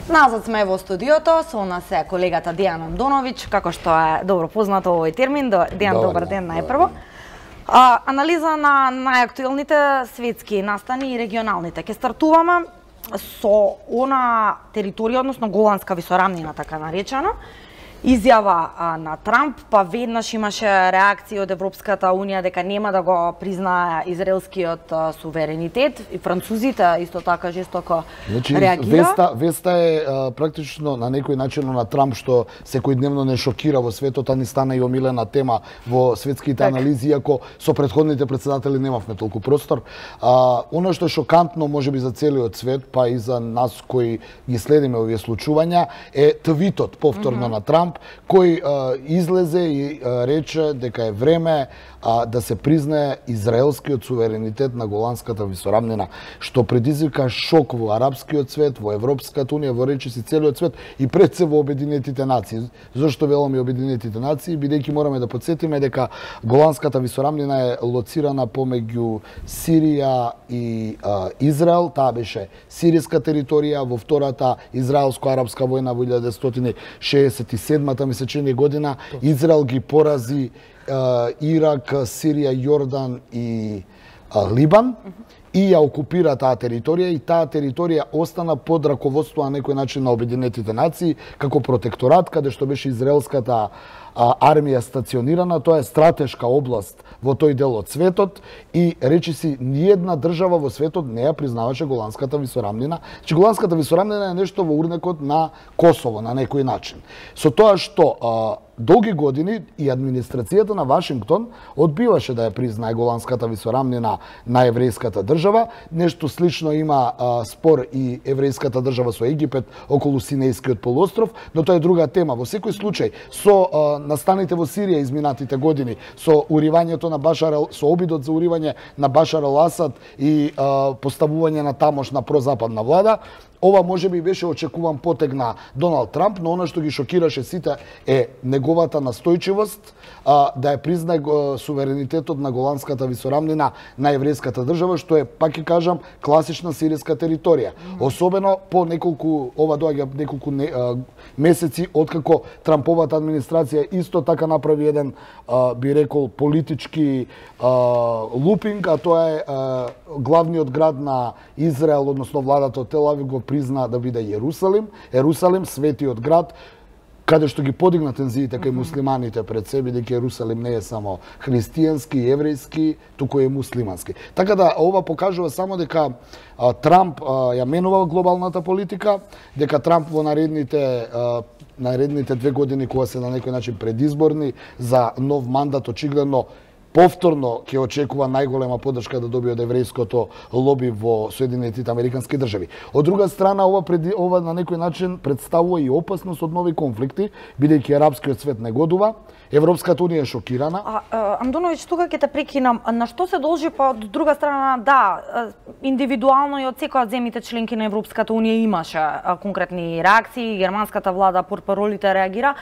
Назад сме во студиото, со нас е колегата Дејан Андоновиќ, како што е добро познато овој термин. Дејан, добар ден најпрво. Анализа на најактуелните светски настани и регионалните. Ке стартуваме со она територија, односно голандска висорамнина, така наречена. Изјава на Трамп, па веднаш имаше реакција од Европската Унија дека нема да го признае израелскиот суверенитет, и французите исто така жестоко реагира. Веста е практично на некој начин на Трамп, што секојдневно не шокира во светот, а ни стана и омилена тема во светските анализи, иако со претходните председатели немавме толку простор. Оно што е шокантно можеби за целиот свет, па и за нас кои ги следиме овие случувања, е твитот повторно на Трамп, кој излезе и рече дека е време да се признае израелскиот суверенитет на голандската висорамнина, што предизвика шок во арапскиот свет, во Европската Унија, во речиси целиот свет и пред се во Обединетите нации. Зошто велам и Обединетите нации? Бидејќи мораме да потсетиме дека голандската висорамнина е лоцирана помеѓу Сирија и Израел. Таа беше сириска територија во втората израелско-арапска војна во 1967 ми се чини година. Израел ги порази Ирак, Сирија, Јордан и Либан и ја окупира таа територија, и таа територија остана под раководство на некој начин на Обединетите нации како протекторат, каде што беше израелската армија стационирана. Тоа е стратешка област во тој дел од светот и речиси ниедна држава во светот не ја признаваше голандската висорамнина. Значи голандската висорамнина е нешто во урнекот на Косово на некој начин. Со тоа што долги години и администрацијата на Вашингтон одбиваше да ја признае голандската висорамнина на еврејската држава. Нешто слично има спор и еврејската држава со Египет околу Синејскиот полуостров, но тоа е друга тема. Во секој случај, со настаните во Сирија изминатите години, со уривањето на со обидот за уривање на Башар ал Асад и поставување на тамошна прозападна влада, ова можеби беше очекуван потег на Доналд Трамп, но она што ги шокираше сите е неговата настојчивост да ја признае суверенитетот на голандската висорамнина на еврејската држава, што е, пак ќе кажам, класична сириска територија. Особено по ова доаѓа неколку месеци откако Трамповата администрација исто така направи еден, би рекол, политички лупинг, а тоа е главниот град на Израел, односно владата од Тел Авив го призна да биде Ерусалим, светиот град, каде што ги подигна тензиите кај муслиманите пред себе, дека Ерусалим не е само христијански, еврејски, туку е муслимански. Така да ова покажува само дека Трамп ја менува глобалната политика, дека Трамп во наредните 2 години, кога се на некој начин предизборни за нов мандат, очигледно повторно ќе очекува најголема поддршка да добие од еврејското лоби во Соединетите Американски држави. Од друга страна, ова на некој начин представува и опасност од нови конфликти, бидејќи арапскиот свет не годува, Европската Унија е шокирана. Андоновиќ, тука ќе те прекинам. На што се должи, па од друга страна, да, индивидуално и од секоја од земјите членки на Европската Унија имаше конкретни реакции, германската влада порпаролите реагира,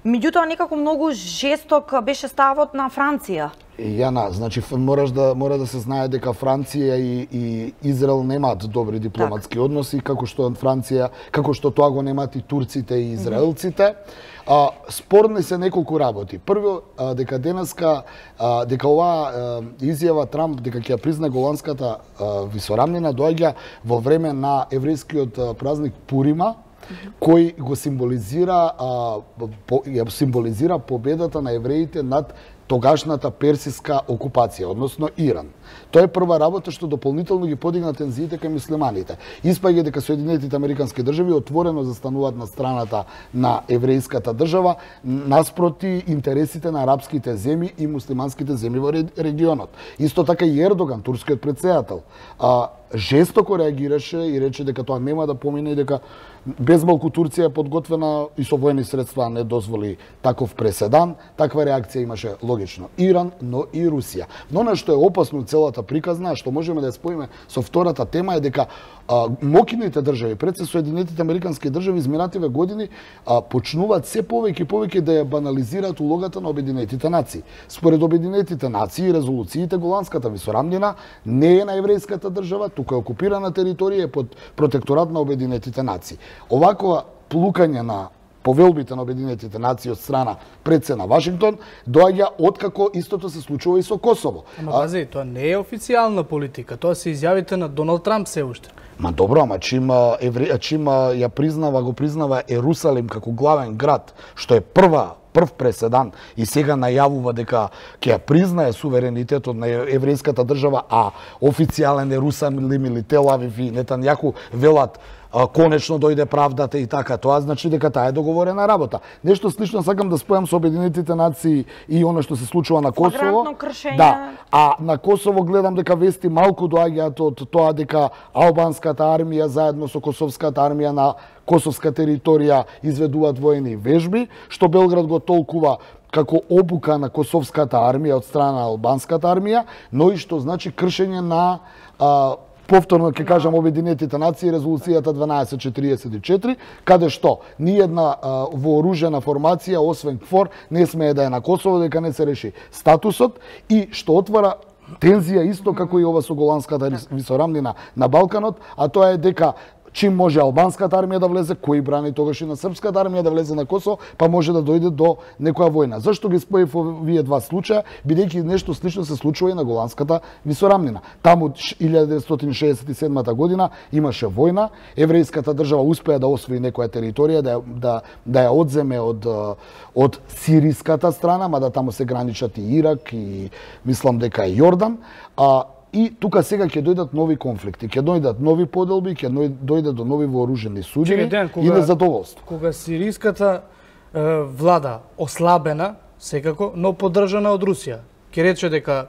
меѓутоа некако многу жесток беше ставот на Франција. Јана, значи мора да се знае дека Франција и Израел немаат добри дипломатски односи, како што тоа го немаат и турците и израелците. Спорни се неколку работи. Прво, дека денеска, дека оваа изјава Трамп дека ќе признае голандската висорамнина доаѓа во време на еврејскиот празник Пурима, кој го символизира победата на евреите над тогашната персиска окупација, односно Иран. Тоа е прва работа што дополнително ги подигна тензиите кај муслиманите. Испаѓа дека Соединетите Американски држави отворено застануваат на страната на еврејската држава наспроти интересите на арапските земји и муслиманските земји во регионот. Исто така и Ердоган, турскиот претседател, жестоко реагираше и рече дека тоа нема да помине и дека без малку Турција е подготвена и со војни средства не дозволи таков преседан. Таква реакција имаше логично Иран, но и Русија. Но она што е опасно целата приказна, што можеме да ја споиме со втората тема, е дека Мокините држави, пред се Соединетите Американски држави, изминативе години почнуваат се повеќе и повеќе да ја банализираат улогата на Обединетите нации. Според Обединетите нации и резолуциите, Голандската висорамнина не е на еврејската држава, тука е окупирана територија под протекторат на Обединетите нации. Овакова плукање на повелбите на Обединетите нации од страна предсе на Вашингтон доаѓа откако истото се случува и со Косово. Ама бази, тоа не е официјална политика, тоа се изјавите на Доналд Трамп се уште. Ма добро, ама чим ја го признава Ерусалим како главен град, што е прв преседан и сега најавува дека ќе ја признае суверенитетот на еврејската држава, а официјален Ерусалим или Тел Авив и Нетањаху велат конечно дојде правдата и така, тоа значи дека таа е договорена работа. Нешто слично сакам да спојам со Обединетите нации и она што се случува на Косово. Да, а на Косово гледам дека вести малку доаѓаат од тоа дека албанската армија заедно со косовската армија на косовска територија изведуваат воени вежби, што Белград го толкува како обука на косовската армија од страна на албанската армија, но и што значи кршење на повторно ќе кажам Обединетите нации резолуцијата 1244, каде што ниедна вооружена формација освен КФОР не смее да е на Косово дека не се реши статусот и што отвара тензија исто како и ова со Голандската висорамнина на Балканот, а тоа е дека чим може албанската армија да влезе, кој брани тогаш и на српската армија да влезе на Косово, па може да дојде до некоја војна. Зашто ги споив овие два случаја? Бидејќи нешто слично се случува и на Голандската висорамнина. Таму 1967 година имаше војна, еврејската држава успеа да освои некоја територија, да ја одземе од сириската страна, мада таму се граничат и Ирак и мислам дека и Јордан, и тука сега ќе дојдат нови конфликти, ќе дојдат нови поделби, ќе дојде до нови вооружени судири и незадоволство. Кога сириската влада ослабена, секако, но поддржана од Русија, ќе рече дека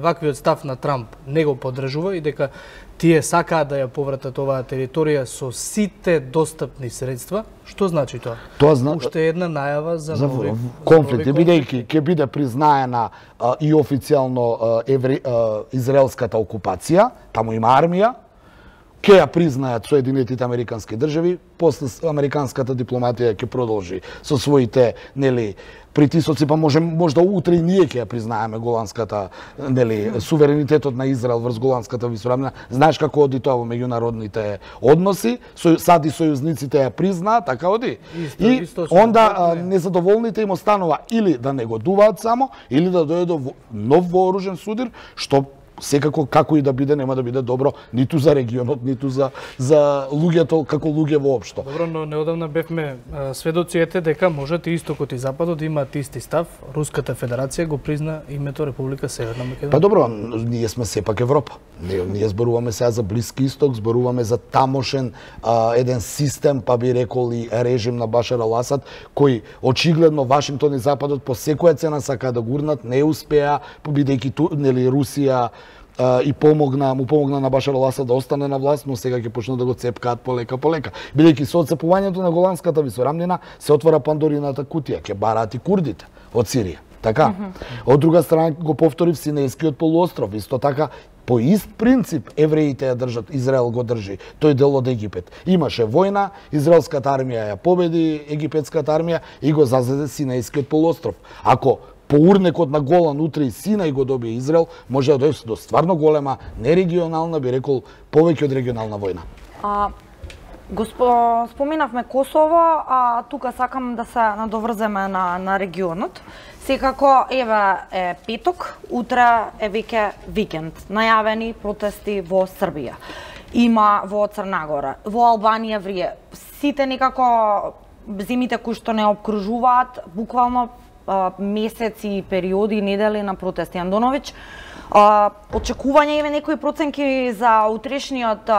ваквиот став на Трамп не го поддржува и дека тие сакаат да ја повратат оваа територија со сите достапни средства. Што значи тоа? Уште една најава за нови конфликти, бидејќи ќе биде признаена и официјално израелската окупација, таму има армија, ќе ја признаат Соединетите Американски држави, после американската дипломатија ќе продолжи со своите притисоци, па можда утре и ние ќе ја признаеме голандската суверенитетот на Израел врз Голандската висорамнина. Знаеш како оди тоа во меѓународните односи, сади сојузниците ја признаат, така оди. И онда незадоволните им останува или да негодуваат само, или да дојде до нов вооружен судир, што секако како и да биде нема да биде добро ниту за регионот, ниту за луѓето како луѓе воопшто. Добро, но неодамна бевме сведоци дека можат и истокот и западот имаат исти став. Руската федерација го призна името Република Северна Македонија. Па добро, ние сме сепак Европа. Ние зборуваме сега за Блиски исток, зборуваме за тамошен еден систем, па би рекол и режим на Башар ал-Асад, кој очигледно Вашингтон и Западот по секоја цена сака да гурнат, не успеа, бидејќи Русија и му помогна на Башар ал-Асад да остане на власт, но сега ќе почнат да го цепкаат полека. Бидејќи со отцепувањето на Голандската висорамнина се отвара Пандорината кутија, ќе бараат и курдите од Сирија. Така. Од друга страна го повторив Синејскиот полуостров, исто така по ист принцип евреите ја држат, Израел го држи, тој дел од Египет. Имаше војна, израелската армија ја победи египетската армија и го зазеде Синејскиот полуостров. Ако по урнекот на Голан утре и Синај го добие Израел, може да дојде до стварно голема, нерегионална, би рекол, повеќе од регионална војна. Споминавме Косово, а тука сакам да се надоврземе на регионот. Секако, еве е петок, утре е веќе викенд. Најавени протести во Србија. Има во Црна Гора, во Албанија врие. Сите некако зимите кои што не обкружуваат, буквално месеци и периоди, недели на протести. Андоновиќ, очекување има некои проценки за утрешниот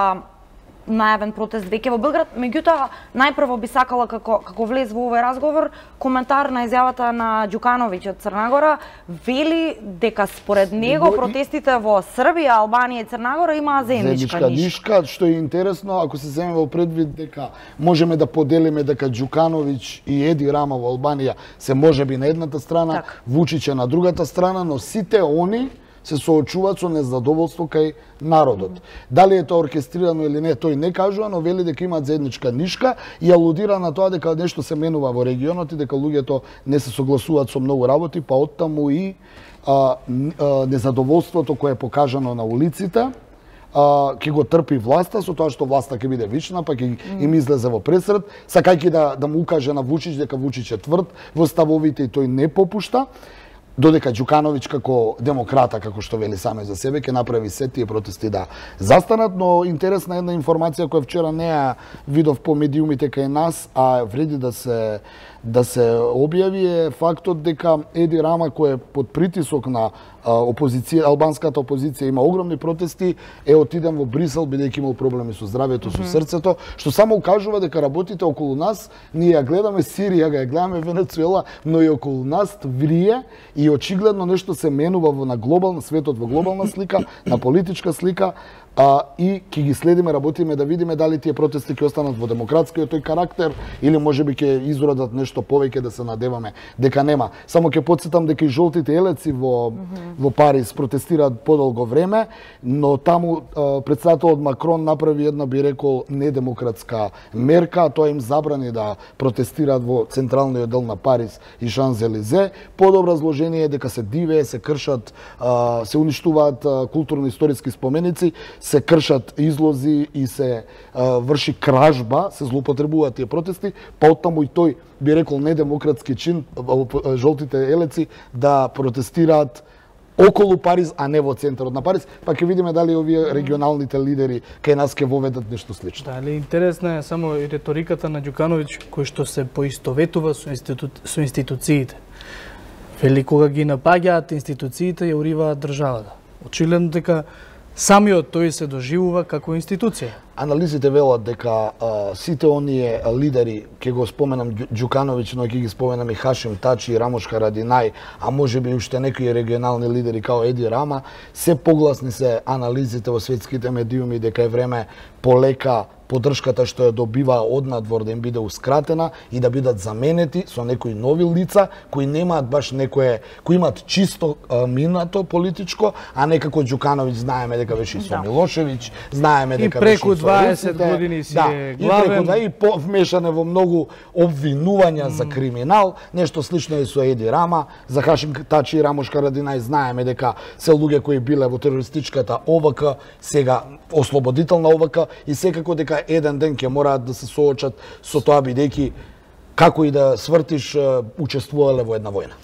најавен протест веќе во Белград, меѓутоа најпрво би сакала како влез во овој разговор коментар на изјавата на Ѓукановиќ од Црна Гора, вели дека според него протестите во Србија, Албанија и Црна Гора имаат заедничка нишка. Што е интересно, ако се земе во предвид дека можеме да поделиме дека Ѓукановиќ и Еди Рама во Албанија се можеби на едната страна, Вучиќ на другата страна, но сите они се соочуваат со незадоволство кај народот. Дали е тоа оркестрирано или не, тој не кажува, но вели дека имаат заедничка нишка и алудира на тоа дека нешто се менува во регионот и дека луѓето не се согласуваат со многу работи, па оттаму и незадоволството кое е покажано на улиците, ќе го трпи власта со тоа што власта ќе биде вична, па ќе им излезе во пресред, сакајќи да му укаже на Вучич дека Вучич е тврд во ставовите и тој не попушта, додека Ѓукановиќ како демократа, како што вели саме за себе, ќе направи се тие протести да застанат, но интересна една информација која вчера не ја видов по медиумите кај нас, а вреди да се објави е фактот дека Еди Рама, кој е под притисок на опозиција, албанската опозиција, има огромни протести, е отиден во Брисел бидејќи имал проблеми со здравјето, со срцето, што само укажува дека работите околу нас, ние ја гледаме Сирија, ја гледаме Венецуела, но и околу нас врие и очигледно нешто се менува на глобална светот, во глобална слика, на политичка слика, и ќе ги следиме, работиме да видиме дали тие протести ќе останат во демократскиот тој карактер или можеби ќе изродат нешто повеќе, да се надеваме дека нема. Само ќе потсетам дека и жолтите елеци во Париз протестираат подолго време, но таму претседателот Макрон направи една, би рекол, недемократска мерка, тоа им забрани да протестираат во централниот дел на Париз и Шанзелизе, под образложение дека се дивее, се кршат, се уништуваат културно-историски споменици, се кршат излози и се врши кражба, се злоупотребуваат тие протести, па оттаму и тој, би рекол, недемократски чин, жолтите елеци да протестираат околу Париз, а не во центарот на Париз, па ќе видиме дали овие регионалните лидери кај нас ќе воведат нешто слично. Дали интересна е само и реториката на Ѓукановиќ, кој што се поистоветува со институциите. Вели кога ги напаѓаат институциите, ја уриваат државата. Очигледно дека самиот тој се доживува како институција. Анализите велат дека сите оние лидери, ќе го споменам Ѓукановиќ, но ќе ги споменам и Хашим Тачи и Рамош Харадинај, а можеби уште некои регионални лидери као Еди Рама, се погласни се анализите во светските медиуми дека е време полека поддршката што ја добива однадвор да им биде ускратена и да бидат заменети со некои нови лица кои немаат баш некое, кои имаат чисто минато политичко, а не како Ѓукановиќ, знаеме дека беше со Милошевиќ, знаеме дека беше преку 20 години си е главен. И вмешане во многу обвинувања за криминал, нешто слично е со Еди Рама, за Хашим Тачи и Рамош Харадинај знаеме дека се луѓе кои биле во терористичката ОВК, сега ослободителна ОВК, и секако дека еден ден ќе мораат да се соочат со тоа, бидејќи како и да свртиш, учествувале во една војна.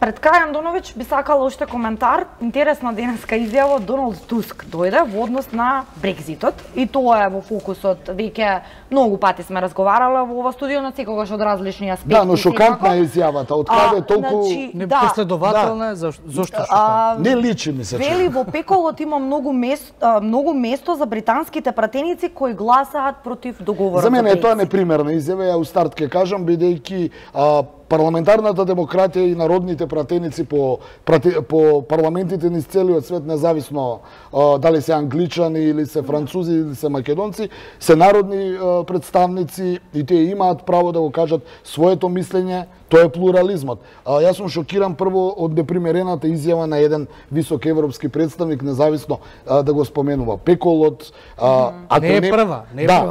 Пред крај, Андоновиќ, би сакала уште коментар. Интересна денеска изјава од Доналд Туск дојде во однос на Брекзитот и тоа е во фокусот. Веќе многу пати сме разговарале во ова студио, на секогаш од различни аспекти. Да, но шокантна е изјавата. Од каде толку непоследователна, зошто шокантна? Не личи ми се. Вели во пеколот има многу место за британските пратеници кои гласаат против договорот. За мене тоа непримерна изјава, ја у старт ќе кажам, бидејќи парламентарната демократија и народните пратеници по парламентите низ целиот свет, независно дали се англичани или се французи или се македонци, се народни представници и тие имаат право да го кажат своето мислење. Тоа е плурализмот. Јас сум шокиран прво од непримерената изјава на еден висок европски представник, независно да го споменува пеколот. Не е прва,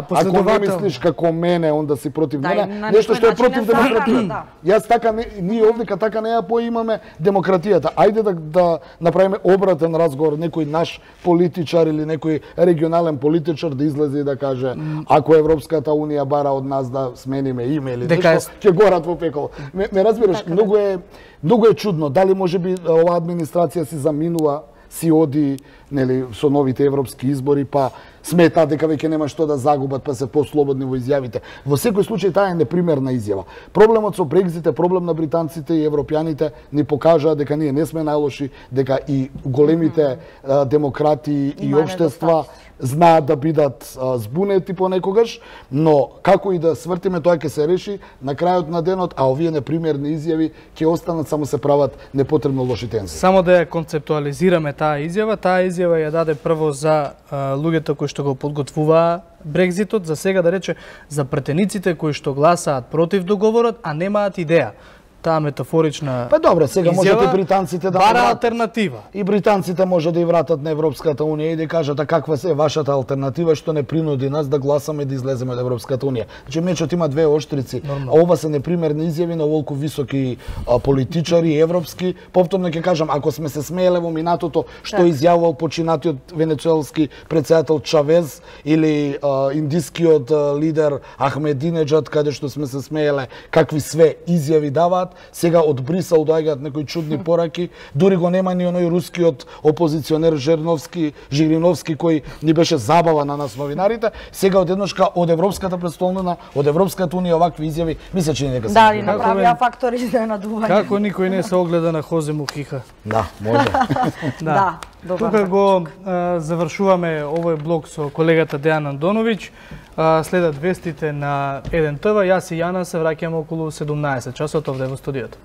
последователно. Ако не мислиш како мене, онда си против мене, нешто што е против демократијата. Јас така, ние овдека така не ја поимаме демократијата. Ајде да направиме обратен разговор, некој наш политичар или некој регионален политичар да излезе и да каже, ако Европската унија бара од нас да смениме име или нешто, ќе горат во пекол. Ме разбираш, многу е чудно. Дали можеби оваа администрација си заминува, си оди, нели, со новите европски избори, па смета дека веќе нема што да загубат, па се послободни во изјавите. Во секој случај таа е непримерна изјава. Проблемот со Брекзит е проблем на британците и европјаните, ни покажаа дека ние не сме најлоши, дека и големите демократи и општества знаат да бидат збунети понекогаш, но како и да свртиме, тоа ќе се реши на крајот на денот, а овие непримерни изјави ќе останат, само се прават непотребно лоши тензии. Само да ја концептуализираме таа изјава ја даде прво за луѓето кои што го подготвуваа Брекзитот, за сега да рече за пратениците кои што гласаат против договорот, а немаат идеја. таа метафорична Па добре, сега можете изјава и британците да бара вратат. алтернатива. И британците може да и вратат на Европската унија и да кажат каква е вашата алтернатива што не принуди нас да гласаме да излеземе од Европската унија. Значи мечот има двеоштрици, а ова се непримерни изјави на волку високи политичари европски. Повторно ќе кажам, ако сме се смееле во минатото што изјавувал починатиот венецуелски председател Чавез или индискиот лидер Ахмединеджад, каде што сме се смееле какви све изјави даваат, сега од Брисел доаѓаат некои чудни пораки, дури го нема ни оној рускиот опозиционер Жириновски кој ни беше забава на нас новинарите, сега одедношка од Европската престолнина, од Европската унија овакви изјави, мисля че нека се. Да, ни направија фактор изненадување. Како никој не се огледа на Хозе Мухиха. Да, може. Да, добар. Тука го завршуваме овој блок со колегата Дејан Андоновиќ. Следат вестите на 1 ТВ. Јас и Јана се враќаме околу 17 часот овде во студиото.